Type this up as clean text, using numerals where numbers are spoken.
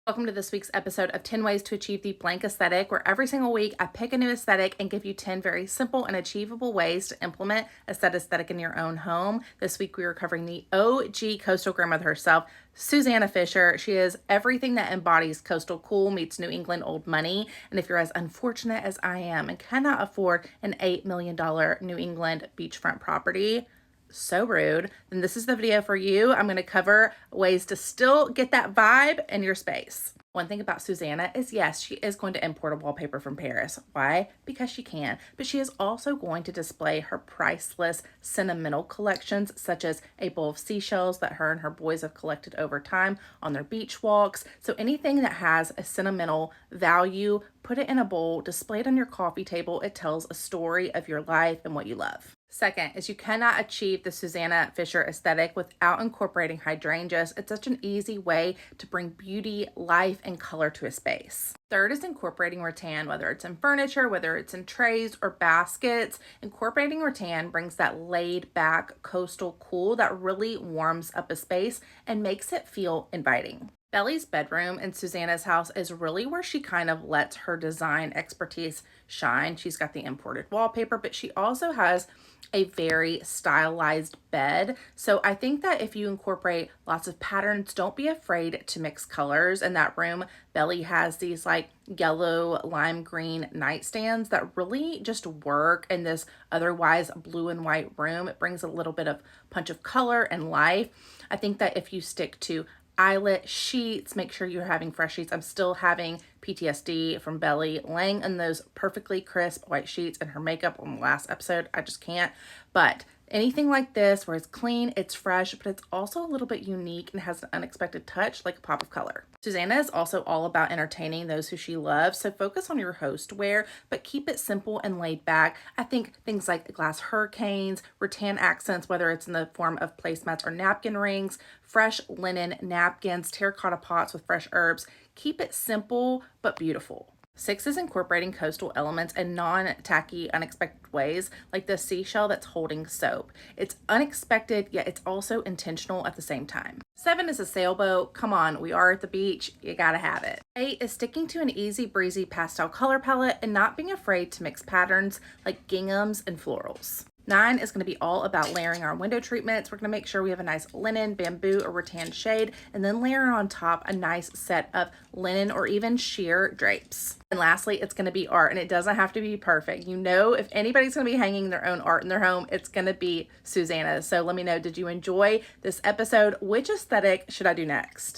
Welcome to this week's episode of 10 Ways to Achieve the Blank Aesthetic, where every single week I pick a new aesthetic and give you 10 very simple and achievable ways to implement a set aesthetic in your own home. This week we are covering the OG coastal grandmother herself, Susannah Fisher. She is everything that embodies coastal cool meets New England old money. And if you're as unfortunate as I am and cannot afford an $8 million New England beachfront property, so rude, then this is the video for you. I'm going to cover ways to still get that vibe in your space. One thing about Susannah is, yes, she is going to import a wallpaper from Paris. Why? Because she can. But she is also going to display her priceless sentimental collections, such as a bowl of seashells that her and her boys have collected over time on their beach walks. So anything that has a sentimental value, put it in a bowl, display it on your coffee table. It tells a story of your life and what you love. Second is you cannot achieve the Susannah Fisher aesthetic without incorporating hydrangeas. It's such an easy way to bring beauty, life, and color to a space. Third is incorporating rattan, whether it's in furniture, whether it's in trays or baskets. Incorporating rattan brings that laid back coastal cool that really warms up a space and makes it feel inviting. Belly's bedroom in Susannah's house is really where she kind of lets her design expertise shine. She's got the imported wallpaper, but she also has a very stylized bed. So I think that if you incorporate lots of patterns, don't be afraid to mix colors. In that room, Belly has these like yellow lime green nightstands that really just work in this otherwise blue and white room. It brings a little bit of punch of color and life. I think that if you stick to eyelet sheets, make sure you're having fresh sheets. I'm still having PTSD from Belly laying in those perfectly crisp white sheets and her makeup on the last episode. I just can't. But anything like this where it's clean, it's fresh, but it's also a little bit unique and has an unexpected touch, like a pop of color. Susannah is also all about entertaining those who she loves, so focus on your hostware, but keep it simple and laid back. I think things like glass hurricanes, rattan accents, whether it's in the form of placemats or napkin rings, fresh linen napkins, terracotta pots with fresh herbs. Keep it simple but beautiful. 6 is incorporating coastal elements in non-tacky, unexpected ways, like the seashell that's holding soap. It's unexpected, yet it's also intentional at the same time. 7 is a sailboat. Come on, we are at the beach. You gotta have it. 8 is sticking to an easy breezy pastel color palette and not being afraid to mix patterns like ginghams and florals. 9 is going to be all about layering our window treatments. We're going to make sure we have a nice linen, bamboo, or rattan shade, and then layer on top a nice set of linen or even sheer drapes. And lastly, it's going to be art, and it doesn't have to be perfect. You know, if anybody's going to be hanging their own art in their home, it's going to be Susannah. So let me know, did you enjoy this episode? Which aesthetic should I do next?